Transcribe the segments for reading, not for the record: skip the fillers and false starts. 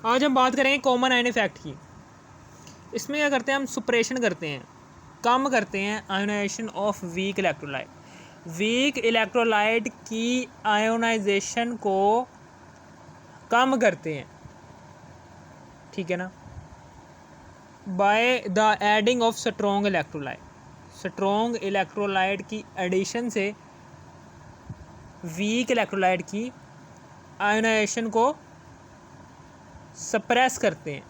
आज हम बात करेंगे कॉमन आयन इफेक्ट की। इसमें क्या करते हैं, हम सुप्रेशन करते हैं, कम करते हैं ionization of weak electrolyte. Weak electrolyte की आयोनाइजेशन को कम करते हैं, ठीक है ना, by the adding of strong electrolyte. Strong electrolyte की एडिशन से वीक इलेक्ट्रोलाइट की आयोनाइजेशन को सप्रेस करते हैं।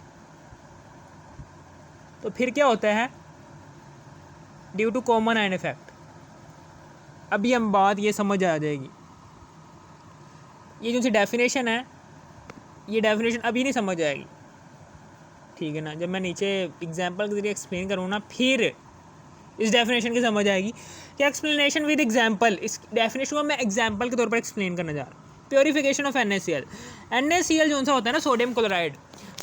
तो फिर क्या होता है, due to common ion effect. अभी हम बात ये समझ आ जाएगी। ये जो सी डेफिनेशन है, ये डेफिनेशन अभी नहीं समझ आएगी, ठीक है ना। जब मैं नीचे एग्जांपल के जरिए एक्सप्लेन करूँ ना, फिर इस डेफिनेशन की समझ आएगी कि एक्सप्लेनेशन विद एग्जांपल। इस डेफिनेशन को मैं एग्जांपल के तौर पर एक्सप्लेन करने जा रहा हूँ। Purification of NaCl। NaCl जो सा होता है ना, सोडियम क्लोराइड,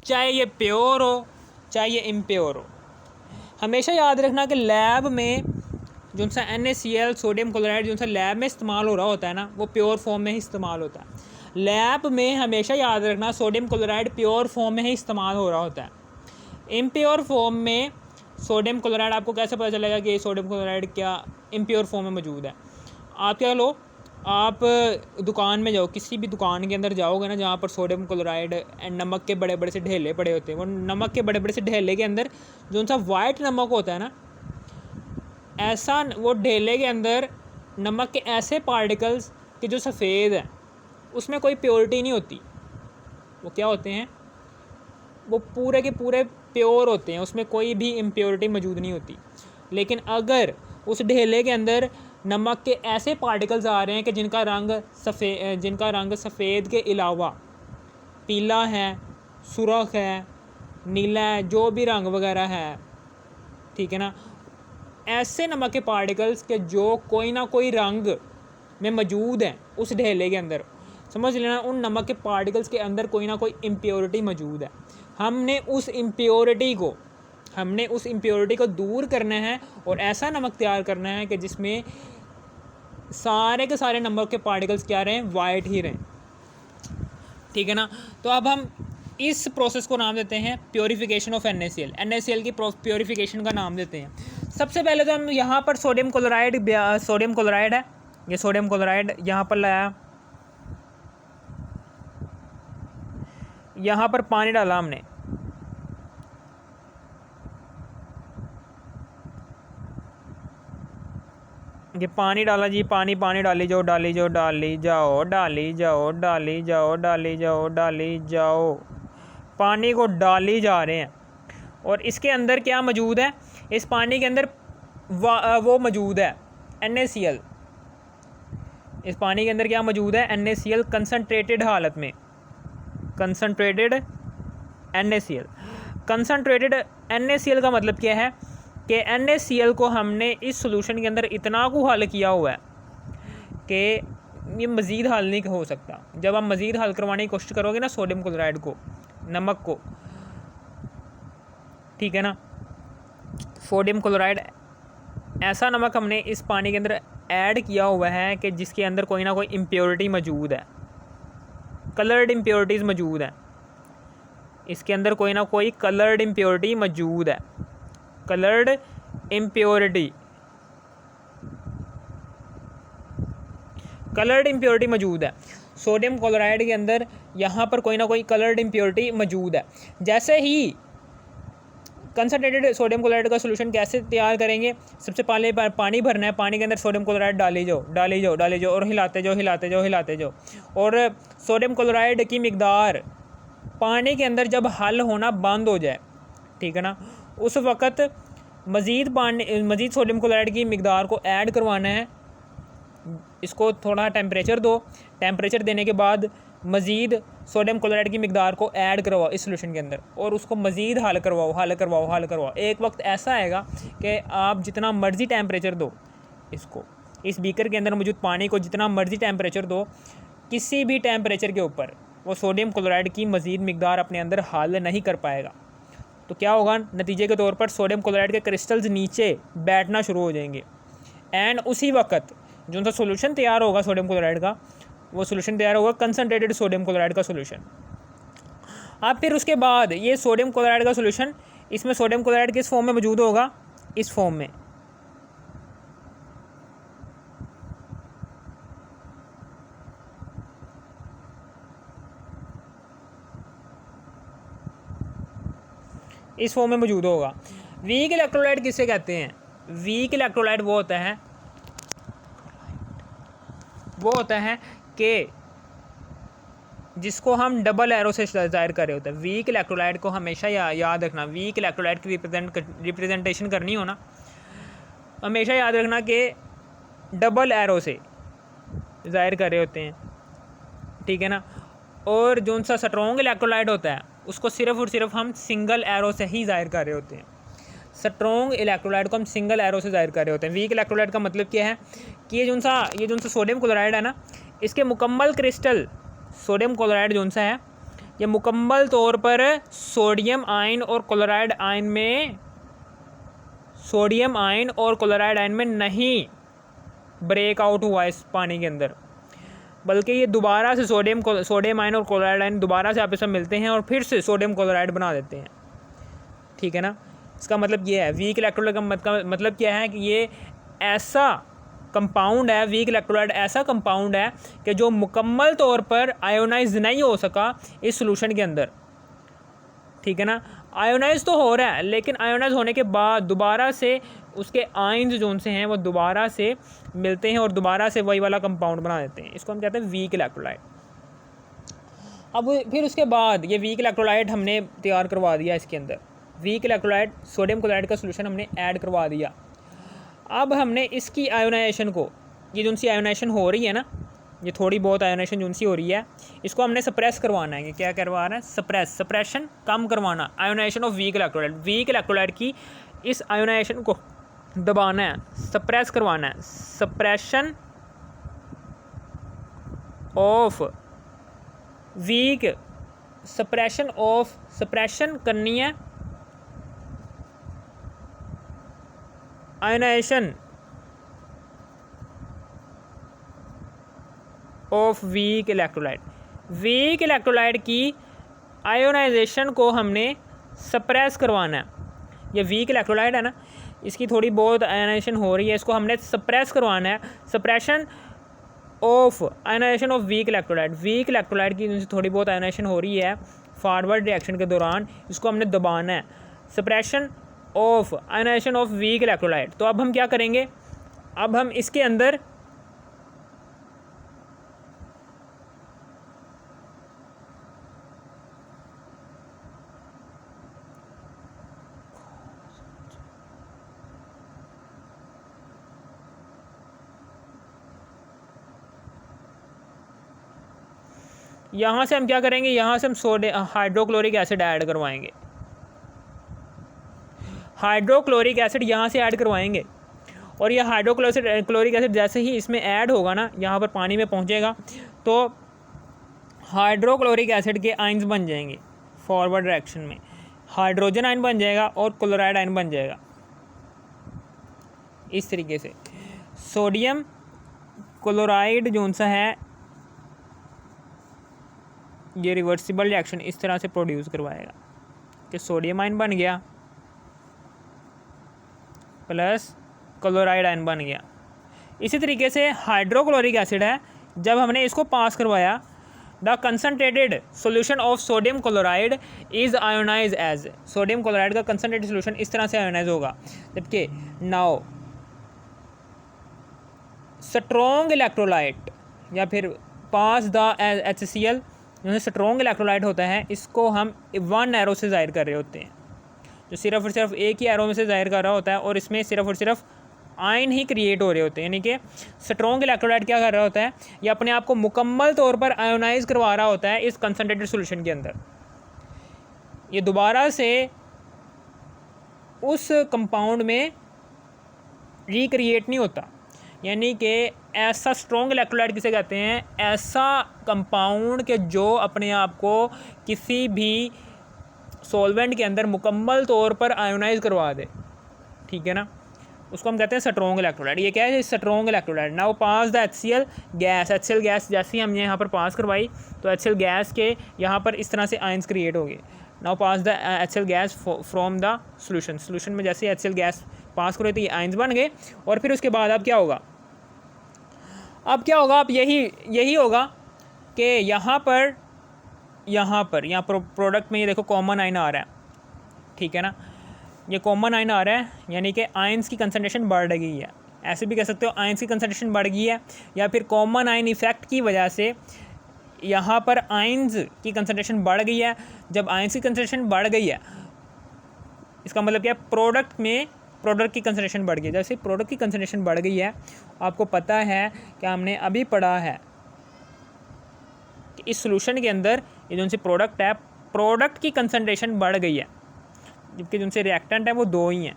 चाहे ये प्योर हो चाहे ये इम्प्योर हो, हमेशा याद रखना कि लैब में जो सा NaCl सोडियम क्लोराइड जो सा लैब में इस्तेमाल हो रहा होता है ना, वो प्योर फॉर्म में ही इस्तेमाल होता है। लैब में हमेशा याद रखना सोडियम क्लोराइड प्योर फॉर्म में ही इस्तेमाल हो रहा होता है। इम्प्योर फॉर्म में सोडियम क्लोराइड, आपको कैसे पता चलेगा कि सोडियम क्लोराइड क्या इम्प्योर फॉर्म में मौजूद है? आप क्या लो, आप दुकान में जाओ, किसी भी दुकान के अंदर जाओगे ना, जहाँ पर सोडियम क्लोराइड एंड नमक के बड़े बड़े से ढेले पड़े होते हैं, वो नमक के बड़े बड़े से ढेले के अंदर जो सा वाइट नमक होता है ना, ऐसा वो ढेले के अंदर नमक के ऐसे पार्टिकल्स कि जो सफ़ेद है, उसमें कोई प्योरिटी नहीं होती। वो क्या होते हैं, वो पूरे के पूरे प्योर होते हैं, उसमें कोई भी इम्प्योरिटी मौजूद नहीं होती। लेकिन अगर उस ढेले के अंदर नमक के ऐसे पार्टिकल्स आ रहे हैं कि जिनका रंग सफ़ेद के अलावा पीला है, सुर्ख है, नीला है, जो भी रंग वगैरह है, ठीक है ना, ऐसे नमक के पार्टिकल्स के जो कोई ना कोई रंग में मौजूद हैं उस ढेले के अंदर, समझ लेना उन नमक के पार्टिकल्स के अंदर कोई ना कोई इम्प्योरिटी मौजूद है। हमने उस इम्प्योरिटी को दूर करना है और ऐसा नमक तैयार करना है कि जिसमें सारे के सारे नमक के पार्टिकल्स क्या रहें, वाइट ही रहें, ठीक है ना। तो अब हम इस प्रोसेस को नाम देते हैं प्योरीफिकेशन ऑफ NaCl की प्योरीफिकेशन का नाम देते हैं। सबसे पहले तो हम यहाँ पर सोडियम क्लोराइड है, ये सोडियम क्लोराइड यहाँ पर लाया, यहाँ पर पानी डाला हमने, ये पानी डाला जी, पानी डाली जाओ, पानी को डाली जा रहे हैं। और इसके अंदर क्या मौजूद है, इस पानी के अंदर वो मौजूद है NaCl। इस पानी के अंदर क्या मौजूद है, NaCl कंसनट्रेटेड हालत में, कंसनट्रेटेड NaCl। कंसनट्रेटेड NaCl का मतलब क्या है कि NaCl को हमने इस सोल्यूशन के अंदर इतना को हल किया हुआ है कि ये मज़ीद हल नहीं हो सकता। जब आप मज़ीद हल करवाने की कोशिश करोगे ना सोडियम क्लोराइड को, नमक को, ठीक है ना, सोडियम क्लोराइड ऐसा नमक हमने इस पानी के अंदर ऐड किया हुआ है कि जिसके अंदर कोई ना कोई इम्प्योरिटी मौजूद है, कलर्ड इम्प्योरिटीज़ मौजूद है, इसके अंदर कोई ना कोई कलर्ड इम्प्योरिटी मौजूद है, कलर्ड इम्प्योरिटी मौजूद है सोडियम क्लोराइड के अंदर। यहाँ पर कोई ना कोई कलर्ड इम्प्योरिटी मौजूद है। जैसे ही कंसनट्रेटेड सोडियम क्लोराइड का सोल्यूशन कैसे तैयार करेंगे, सबसे पहले पानी भरना है, पानी के अंदर सोडियम क्लोराइड डाली जाओ और हिलाते जाओ। और सोडियम क्लोराइड की मिकदार पानी के अंदर जब हल होना बंद हो जाए, ठीक है ना, उस वक़्त मज़ीद सोडियम क्लोराइड की मिकदार को ऐड करवाना है। इसको थोड़ा टेम्परेचर दो, टेम्परेचर देने के बाद मज़ीद सोडियम क्लोराइड की मिकदार को ऐड करवाओ इस सोल्यूशन के अंदर और उसको मज़ीद हल करवाओ। एक वक्त ऐसा आएगा कि आप जितना मर्ज़ी टेम्परेचर दो, इसको इस बीकर के अंदर मौजूद पानी को जितना मर्ज़ी टेम्परेचर दो, किसी भी टेम्परेचर के ऊपर वो सोडियम क्लोराइड की मज़ीद मिकदार अपने अंदर हल नहीं कर पाएगा। तो क्या होगा, नतीजे के तौर पर सोडियम क्लोराइड के क्रिस्टल्स नीचे बैठना शुरू हो जाएंगे। एंड उसी वक्त जो सा सोल्यूशन तैयार होगा सोडियम क्लोराइड का, वो सोल्यूशन तैयार होगा कंसनट्रेटेड सोडियम क्लोराइड का सोल्यूशन। अब फिर उसके बाद ये सोडियम क्लोराइड का सोल्यूशन, इसमें सोडियम क्लोराइड किस फॉर्म में मौजूद होगा, इस फॉर्म में। इस फॉर्म में मौजूद होगा। वीक इलेक्ट्रोलाइट किसे कहते हैं, वीक इलेक्ट्रोलाइट वो होता है कि जिसको हम डबल एरो से जाहिर कर रहे होते हैं। वीक इलेक्ट्रोलाइट को हमेशा याद रखना, वीक इलेक्ट्रोलाइट की रिप्रेजेंटेशन करनी हो ना, हमेशा याद रखना कि डबल एरो से जाहिर कर रहे होते हैं, ठीक है ना। और जो सा स्ट्रॉन्ग इलेक्ट्रोलाइट होता है उसको सिर्फ और सिर्फ हम सिंगल एरो से ही जाहिर कर रहे होते हैं। स्ट्रॉन्ग इलेक्ट्रोलाइट को हम सिंगल एरो से जाहिर कर रहे होते हैं। वीक इलेक्ट्रोलाइट का मतलब क्या है कि ये जो सा सोडियम क्लोराइड है ना, इसके मुकम्मल क्रिस्टल सोडियम क्लोराइड जो सा है, ये मुकम्मल तौर पर सोडियम आयन और क्लोराइड आयन में नहीं ब्रेक आउट हुआ इस पानी के अंदर, बल्कि ये दोबारा से सोडियम आयन और क्लोराइड आयन दोबारा से आपस में मिलते हैं और फिर से सोडियम क्लोराइड बना देते हैं, ठीक है ना। इसका मतलब ये है, वीक इलेक्ट्रोलाइट का मतलब क्या है कि ये ऐसा कंपाउंड है, वीक इलेक्ट्रोलाइट ऐसा कंपाउंड है कि जो मुकम्मल तौर पर आयोनाइज नहीं हो सका इस सोल्यूशन के अंदर, ठीक है ना। आयोनाइज तो हो रहा है, लेकिन आयोनाइज होने के बाद दोबारा से उसके आयन्स जो उनसे हैं वो दोबारा से मिलते हैं और दोबारा से वही वाला कंपाउंड बना देते हैं। इसको हम कहते हैं वीक इलेक्ट्रोलाइट। अब फिर उसके बाद ये वीक इलेक्ट्रोलाइट हमने तैयार करवा दिया, इसके अंदर वीक इलेक्ट्रोलाइट सोडियम क्लोराइड का सोल्यूशन हमने ऐड करवा दिया। अब हमने इसकी आयोनाइजेशन को, ये जो सी आयोनाइजेशन हो रही है ना, ये थोड़ी बहुत आयोनाइजेशन जो सी हो रही है, इसको हमने सप्रेस करवाना है। क्या करवा रहा है, सप्रेशन कम करवाना, ionization of weak electrolyte. Weak electrolyte की इस आयोनाइजेशन को दबाना है, सप्रेस करवाना है। सप्रेशन ऑफ वीक, सप्रेशन करनी है ionization of weak electrolyte. Weak electrolyte की आयोनाइजेशन को हमने सप्रेस करवाना है। ये वीक इलेक्ट्रोलाइट है ना, इसकी थोड़ी बहुत आयोनाइजेशन हो रही है, इसको हमने सप्रेस करवाना है। Suppression of ionization of weak electrolyte. Weak electrolyte की थोड़ी बहुत आयोनाइजेशन हो रही है फॉरवर्ड रिएक्शन के दौरान, इसको हमने दबाना है। Suppression of ionization of weak electrolyte. तो अब हम क्या करेंगे, अब हम इसके अंदर यहाँ से हम क्या करेंगे, यहाँ से हम हाइड्रोक्लोरिक एसिड ऐड करवाएंगे। हाइड्रोक्लोरिक एसिड यहाँ से ऐड करवाएंगे और यह हाइड्रोक्लोरिक एसिड जैसे ही इसमें ऐड होगा ना, यहाँ पर पानी में पहुँचेगा तो हाइड्रोक्लोरिक एसिड के आयन्स बन जाएंगे। फॉरवर्ड डायरेक्शन में हाइड्रोजन आयन बन जाएगा और क्लोराइड आयन बन जाएगा। इस तरीके से सोडियम क्लोराइड जो सा है ये रिवर्सिबल रिएक्शन इस तरह से प्रोड्यूस करवाएगा कि सोडियम आयन बन गया प्लस क्लोराइड आयन बन गया। इसी तरीके से हाइड्रोक्लोरिक एसिड है, जब हमने इसको पास करवाया, the concentrated solution of sodium chloride is ionize as. Sodium chloride का कंसनट्रेटेड सोल्यूशन इस तरह से आयोनाइज होगा, जबकि नाउ स्ट्रॉन्ग इलेक्ट्रोलाइट या फिर पास द HCl जो स्ट्रॉन्ग इलेक्ट्रोलाइट होता है, इसको हम वन एरो से जाहिर कर रहे होते हैं, जो सिर्फ और सिर्फ एक ही एरो में से जाहिर कर रहा होता है और इसमें सिर्फ और सिर्फ आयन ही क्रिएट हो रहे होते हैं। यानी कि स्ट्रॉन्ग इलेक्ट्रोलाइट क्या कर रहा होता है, ये अपने आप को मुकम्मल तौर पर आयोनाइज करवा रहा होता है इस कंसनट्रेटेड सॉल्यूशन के अंदर। ये दोबारा से उस कंपाउंड में रिक्रिएट नहीं होता। यानी कि ऐसा स्ट्रॉन्ग इलेक्ट्रोलाइट किसे कहते हैं, ऐसा कंपाउंड के जो अपने आप को किसी भी सॉल्वेंट के अंदर मुकम्मल तौर पर आयोनाइज करवा दे, ठीक है ना। उसको हम कहते हैं स्ट्रॉन्ग इलेक्ट्रोलाइट। ये क्या है, strong electrolyte. Now pass the HCl gas, HCl gas जैसे ही हमने यहाँ पर पास करवाई तो HCl गैस के यहाँ पर इस तरह से आयंस क्रिएट हो गए। Now pass the HCl gas from the solution, solution में जैसे HCl गैस पास करो तो ये आयंस बन गए। और फिर उसके बाद अब क्या होगा, अब यही होगा कि यहाँ पर प्रोडक्ट में ये देखो कॉमन आयन आ रहा है, ठीक है ना, ये कॉमन आयन आ रहा है, यानी कि आयंस की कंसंट्रेशन बढ़ गई है। ऐसे भी कह सकते हो आयंस की कंसंट्रेशन बढ़ गई है, या फिर कॉमन आयन इफेक्ट की वजह से यहाँ पर आयंस की कंसंट्रेशन बढ़ गई है। जब आयंस की कंसंट्रेशन बढ़ गई है इसका मतलब क्या है, प्रोडक्ट की कंसंट्रेशन बढ़ गई है। जैसे प्रोडक्ट की कंसंट्रेशन बढ़ गई है, आपको पता है कि हमने अभी पढ़ा है कि इस सोल्यूशन के अंदर ये जो से प्रोडक्ट है, प्रोडक्ट की कंसंट्रेशन बढ़ गई है, जबकि जो से रिएक्टेंट है वो 2 ही हैं,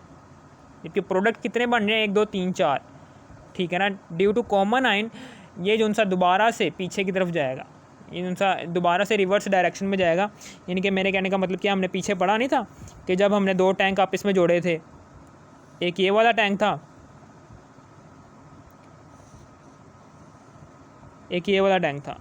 जबकि प्रोडक्ट कितने बन रहे हैं, 1 2 3 4, ठीक है ना। ड्यू टू कॉमन आयन ये जो सा दोबारा से पीछे की तरफ जाएगा, ये जो सा दोबारा से रिवर्स डायरेक्शन में जाएगा। यानी कि मेरे कहने का मतलब क्या, हमने पीछे पढ़ा नहीं था कि जब हमने 2 टैंक आपस में जोड़े थे, एक ये वाला टैंक था, एक ये वाला टैंक था,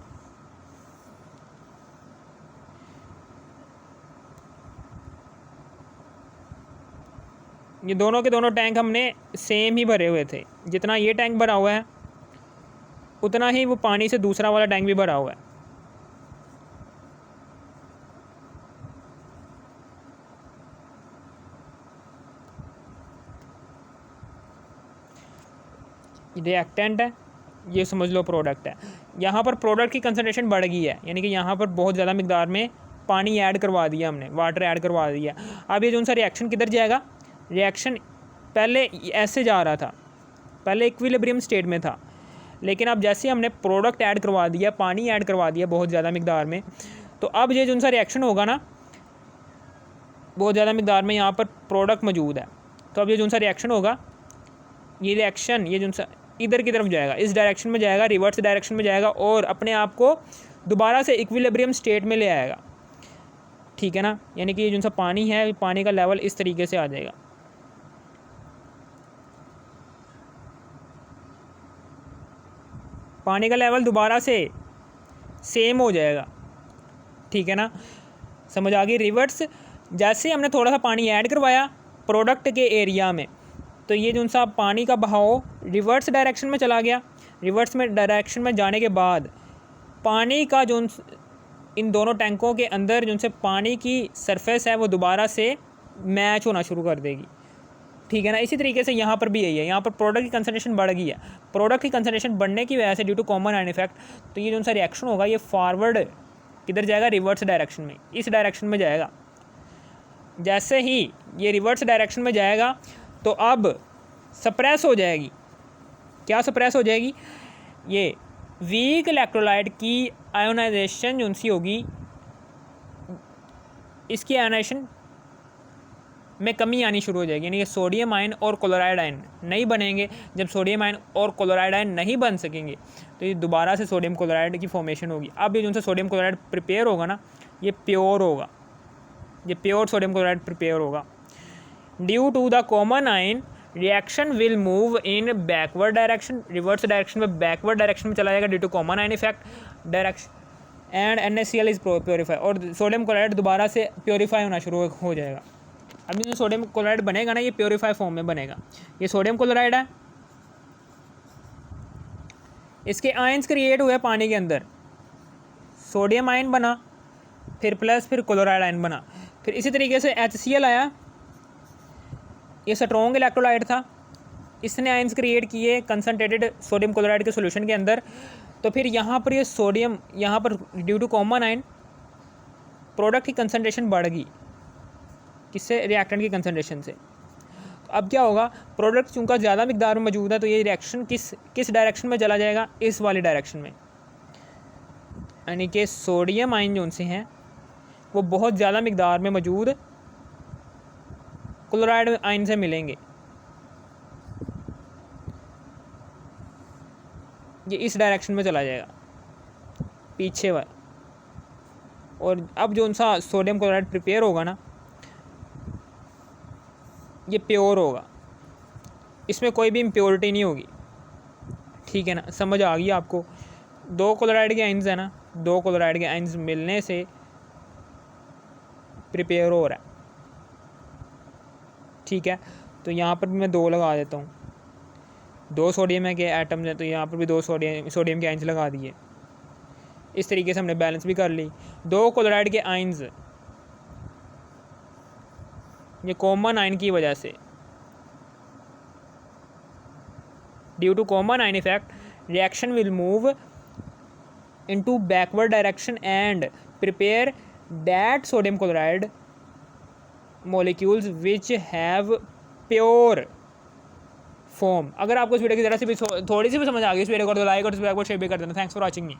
ये दोनों के दोनों टैंक हमने सेम ही भरे हुए थे। जितना ये टैंक भरा हुआ है उतना ही वो पानी से दूसरा वाला टैंक भी भरा हुआ है। रिएक्टेंट है, ये समझ लो प्रोडक्ट है। यहाँ पर प्रोडक्ट की कंसंट्रेशन बढ़ गई है, यानी कि यहाँ पर बहुत ज़्यादा मिकदार में पानी ऐड करवा दिया हमने, वाटर ऐड करवा दिया। अब ये जो सा रिएक्शन किधर जाएगा, रिएक्शन पहले ऐसे जा रहा था, पहले इक्विलिब्रियम स्टेट में था, लेकिन अब जैसे हमने प्रोडक्ट ऐड करवा दिया, पानी ऐड करवा दिया बहुत ज़्यादा मिकदार में, तो अब ये जो सा रिएक्शन होगा ना, बहुत ज़्यादा मिकदार में यहाँ पर प्रोडक्ट मौजूद है, तो अब ये जो सा रिएक्शन होगा, ये रिएक्शन ये जो सा इधर की तरफ जाएगा, इस डायरेक्शन में जाएगा, रिवर्स डायरेक्शन में जाएगा और अपने आप को दोबारा से इक्विलिब्रियम स्टेट में ले आएगा, ठीक है ना। यानी कि ये जो सा पानी है, पानी का लेवल इस तरीके से आ जाएगा, पानी का लेवल दोबारा से सेम हो जाएगा, ठीक है ना, समझ आ गई। रिवर्स जैसे हमने थोड़ा सा पानी ऐड करवाया प्रोडक्ट के एरिया में, तो ये जो सा पानी का बहाव रिवर्स डायरेक्शन में चला गया। रिवर्स में डायरेक्शन में जाने के बाद पानी का जो इन दोनों टैंकों के अंदर जो से पानी की सरफेस है वो दोबारा से मैच होना शुरू कर देगी, ठीक है ना। इसी तरीके से यहाँ पर भी यही है, यहाँ पर प्रोडक्ट की कंसंट्रेशन बढ़ गई है, प्रोडक्ट की कंसंट्रेशन बढ़ने की वजह से due to common ion effect, तो ये जो सा रिएक्शन होगा ये फॉरवर्ड किधर जाएगा, रिवर्स डायरेक्शन में, इस डायरेक्शन में जाएगा। जैसे ही ये रिवर्स डायरेक्शन में जाएगा तो अब सप्रेस हो जाएगी, क्या सप्रेस हो जाएगी, ये वीक इलेक्ट्रोलाइट की आयोनाइजेशन जो सी होगी, इसकी आयोनाइजेशन में कमी आनी शुरू हो जाएगी, यानी कि सोडियम आयन और क्लोराइड आयन नहीं बनेंगे। जब सोडियम आयन और क्लोराइड आयन नहीं बन सकेंगे तो ये दोबारा से सोडियम क्लोराइड की फॉर्मेशन होगी। अब ये जो सोडियम क्लोराइड प्रिपेयर होगा ना, ये प्योर होगा, ये प्योर सोडियम क्लोराइड प्रिपेयर होगा। Due to the common ion reaction will move in backward direction, reverse direction में बैकवर्ड डायरेक्शन में चला जाएगा due to common ion effect direction, and NaCl is purify, और सोडियम क्लोराइड दोबारा से purify होना शुरू हो जाएगा। अभी जो सोडियम क्लोराइड बनेगा ना, ये प्योरीफाई फॉर्म में बनेगा। ये सोडियम क्लोराइड है, इसके आयंस क्रिएट हुए पानी के अंदर, सोडियम आयन बना, फिर प्लस, फिर क्लोराइड आयन बना, फिर इसी तरीके से HCl आया, ये स्ट्रॉन्ग इलेक्ट्रोलाइट था, इसने आयंस क्रिएट किए कंसनट्रेटेड सोडियम क्लोराइड के सॉल्यूशन के अंदर, तो फिर यहाँ पर ये सोडियम, यहाँ पर due to common ion product की कंसनट्रेशन बढ़ गई, किससे, रिएक्टेंट की कंसनट्रेशन से। तो अब क्या होगा, प्रोडक्ट चूँकि ज़्यादा मिकदार में मौजूद है तो ये रिएक्शन किस डायरेक्शन में चला जाएगा, इस वाली डायरेक्शन में, यानी कि सोडियम आयन जो से हैं वो बहुत ज़्यादा मिकदार में मौजूद क्लोराइड आयन से मिलेंगे, ये इस डायरेक्शन में चला जाएगा पीछे वाला, और अब जो सा सोडियम क्लोराइड प्रिपेयर होगा ना, ये प्योर होगा, इसमें कोई भी इम्प्योरिटी नहीं होगी, ठीक है ना, समझ आ गई आपको। 2 क्लोराइड के आइंस है ना, 2 क्लोराइड के आइंस मिलने से प्रिपेयर हो रहा है, ठीक है। तो यहाँ पर भी मैं 2 लगा देता हूँ, 2 सोडियम है के एटम्स हैं, तो यहाँ पर भी 2 सोडियम के आइंस लगा दिए। इस तरीके से हमने बैलेंस भी कर ली। 2 क्लोराइड के आइंस ये कॉमन आयन की वजह से, due to common ion effect, reaction will move into backward direction and prepare that sodium chloride molecules which have pure form। अगर आपको इस वीडियो की ज़रा सी भी थोड़ी सी भी समझ आ गई इस वीडियो को, तो लाइक और सब्सक्राइब शेयर भी कर देना। Thanks for watching me.